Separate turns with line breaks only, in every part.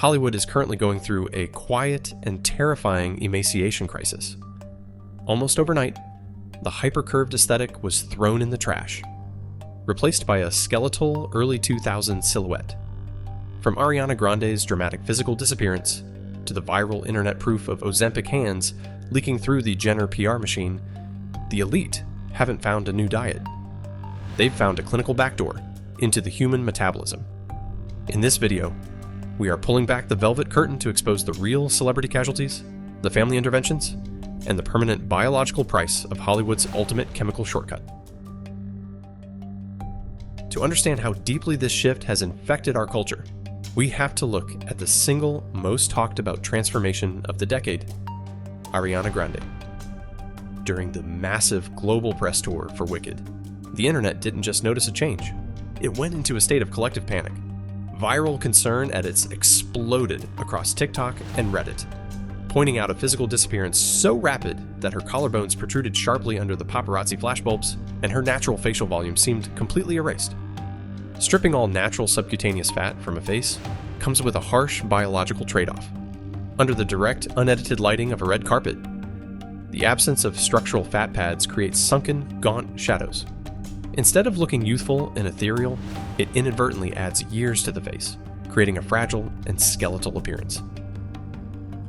Hollywood is currently going through a quiet and terrifying emaciation crisis. Almost overnight, the hypercurved aesthetic was thrown in the trash, replaced by a skeletal early 2000s silhouette. From Ariana Grande's dramatic physical disappearance to the viral internet proof of Ozempic hands leaking through the Jenner PR machine, the elite haven't found a new diet. They've found a clinical backdoor into the human metabolism. In this video, we are pulling back the velvet curtain to expose the real celebrity casualties, the family interventions, and the permanent biological price of Hollywood's ultimate chemical shortcut. To understand how deeply this shift has infected our culture, we have to look at the single most talked about transformation of the decade, Ariana Grande. During the massive global press tour for Wicked, the internet didn't just notice a change, it went into a state of collective panic. Viral concern edits exploded across TikTok and Reddit, pointing out a physical disappearance so rapid that her collarbones protruded sharply under the paparazzi flashbulbs, and her natural facial volume seemed completely erased. Stripping all natural subcutaneous fat from a face comes with a harsh biological trade-off. Under the direct, unedited lighting of a red carpet, the absence of structural fat pads creates sunken, gaunt shadows. Instead of looking youthful and ethereal, it inadvertently adds years to the face, creating a fragile and skeletal appearance.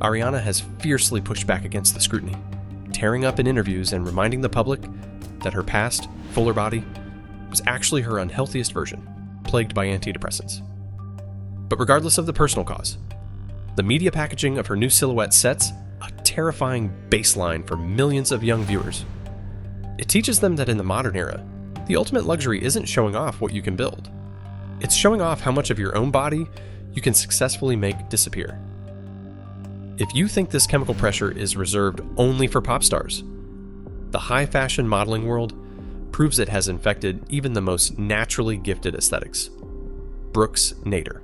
Ariana has fiercely pushed back against the scrutiny, tearing up in interviews and reminding the public that her past, fuller body, was actually her unhealthiest version, plagued by antidepressants. But regardless of the personal cause, the media packaging of her new silhouette sets a terrifying baseline for millions of young viewers. It teaches them that in the modern era, the ultimate luxury isn't showing off what you can build. It's showing off how much of your own body you can successfully make disappear. If you think this chemical pressure is reserved only for pop stars, the high fashion modeling world proves it has infected even the most naturally gifted aesthetics. Brooks Nader.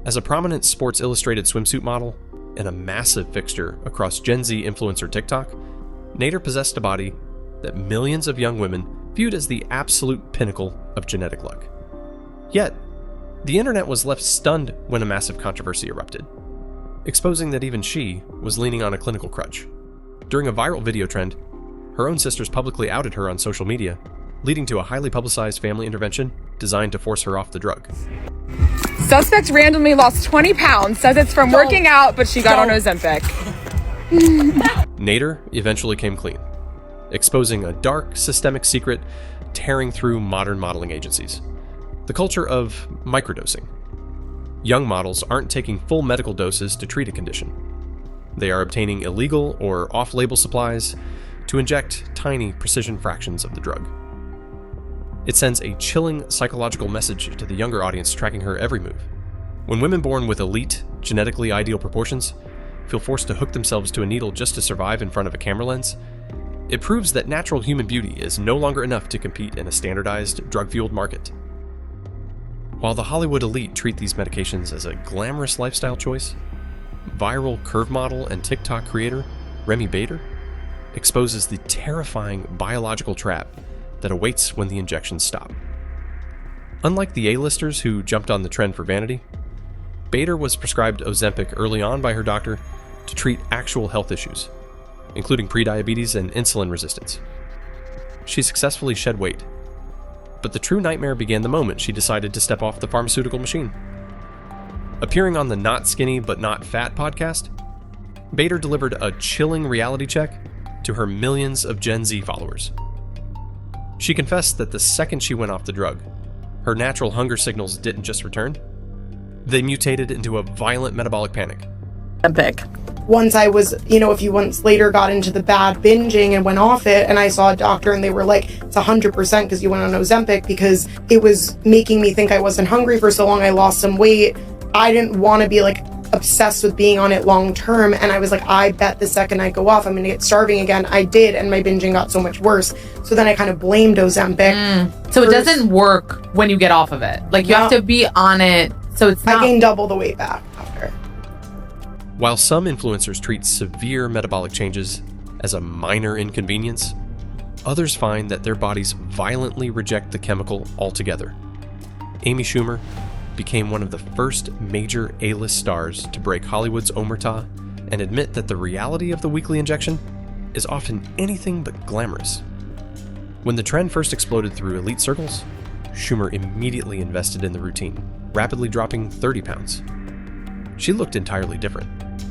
As a prominent Sports Illustrated swimsuit model and a massive fixture across Gen Z influencer TikTok, Nader possessed a body that millions of young women viewed as the absolute pinnacle of genetic luck. Yet, the internet was left stunned when a massive controversy erupted, exposing that even she was leaning on a clinical crutch. During a viral video trend, her own sisters publicly outed her on social media, leading to a highly publicized family intervention designed to force her off the drug.
Suspect randomly lost 20 pounds, says it's from working out, but she got on Ozempic.
Nader eventually came clean, exposing a dark, systemic secret tearing through modern modeling agencies: the culture of microdosing. Young models aren't taking full medical doses to treat a condition. They are obtaining illegal or off-label supplies to inject tiny precision fractions of the drug. It sends a chilling psychological message to the younger audience tracking her every move. When women born with elite, genetically ideal proportions feel forced to hook themselves to a needle just to survive in front of a camera lens, it proves that natural human beauty is no longer enough to compete in a standardized, drug-fueled market. While the Hollywood elite treat these medications as a glamorous lifestyle choice, viral curve model and TikTok creator Remi Bader exposes the terrifying biological trap that awaits when the injections stop. Unlike the A-listers who jumped on the trend for vanity, Bader was prescribed Ozempic early on by her doctor to treat actual health issues, including prediabetes and insulin resistance. She successfully shed weight, but the true nightmare began the moment she decided to step off the pharmaceutical machine. Appearing on the Not Skinny But Not Fat podcast, Bader delivered a chilling reality check to her millions of Gen Z followers. She confessed that the second she went off the drug, her natural hunger signals didn't just return, they mutated into a violent metabolic panic.
Epic.
Once I was, a few months later got into the bad binging and went off it, and I saw a doctor and they were like, it's 100% because you went on Ozempic, because it was making me think I wasn't hungry for so long. I lost some weight. I didn't want to be obsessed with being on it long term, and I was like, I bet the second I go off I'm gonna get starving again. I did, and my binging got so much worse. So then I kind of blamed Ozempic.
So it doesn't work when you get off of it. You have to be on it. So it's not.
I gained double the weight back after.
While some influencers treat severe metabolic changes as a minor inconvenience, others find that their bodies violently reject the chemical altogether. Amy Schumer, became one of the first major A-list stars to break Hollywood's omerta and admit that the reality of the weekly injection is often anything but glamorous. When the trend first exploded through elite circles, Schumer immediately invested in the routine, rapidly dropping 30 pounds. She looked entirely different,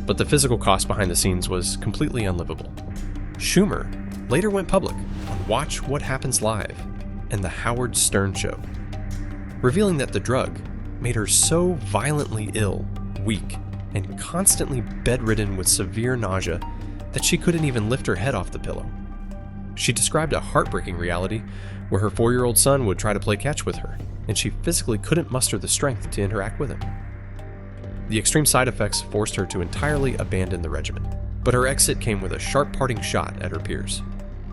but the physical cost behind the scenes was completely unlivable. Schumer later went public on Watch What Happens Live and The Howard Stern Show, revealing that the drug made her so violently ill, weak, and constantly bedridden with severe nausea that she couldn't even lift her head off the pillow. She described a heartbreaking reality where her 4-year-old son would try to play catch with her, and she physically couldn't muster the strength to interact with him. The extreme side effects forced her to entirely abandon the regimen, but her exit came with a sharp parting shot at her peers.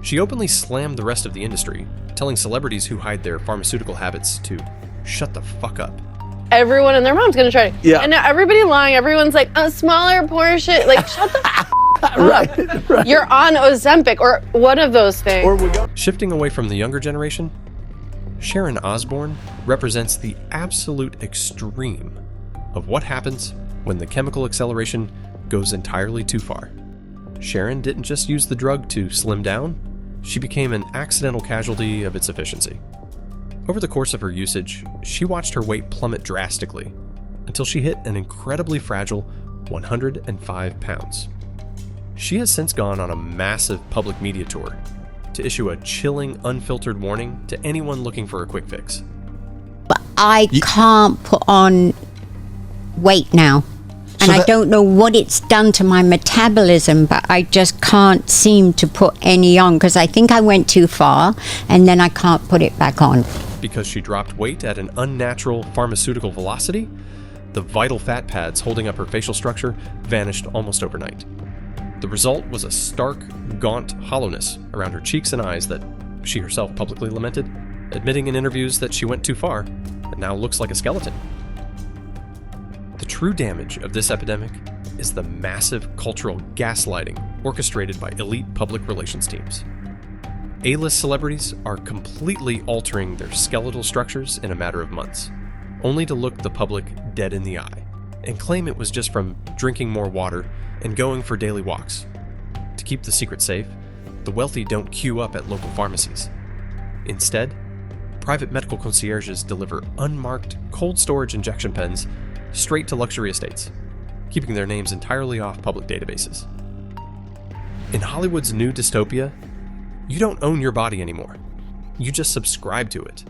She openly slammed the rest of the industry, telling celebrities who hide their pharmaceutical habits to shut the fuck up.
Everyone and their mom's gonna try it.
Yeah.
And now everybody lying. Everyone's like, a smaller portion. Like, shut the f up.
Right.
You're on Ozempic or one of those things.
Or we go.
Shifting away from the younger generation, Sharon Osbourne represents the absolute extreme of what happens when the chemical acceleration goes entirely too far. Sharon didn't just use the drug to slim down, she became an accidental casualty of its efficiency. Over the course of her usage, she watched her weight plummet drastically until she hit an incredibly fragile 105 pounds. She has since gone on a massive public media tour to issue a chilling, unfiltered warning to anyone looking for a quick fix.
But I can't put on weight now. And I don't know what it's done to my metabolism, but I just can't seem to put any on because I think I went too far and then I can't put it back on.
Because she dropped weight at an unnatural pharmaceutical velocity, the vital fat pads holding up her facial structure vanished almost overnight. The result was a stark, gaunt hollowness around her cheeks and eyes that she herself publicly lamented, admitting in interviews that she went too far and now looks like a skeleton. The true damage of this epidemic is the massive cultural gaslighting orchestrated by elite public relations teams. A-list celebrities are completely altering their skeletal structures in a matter of months, only to look the public dead in the eye and claim it was just from drinking more water and going for daily walks. To keep the secret safe, the wealthy don't queue up at local pharmacies. Instead, private medical concierges deliver unmarked cold storage injection pens straight to luxury estates, keeping their names entirely off public databases. In Hollywood's new dystopia, you don't own your body anymore. You just subscribe to it.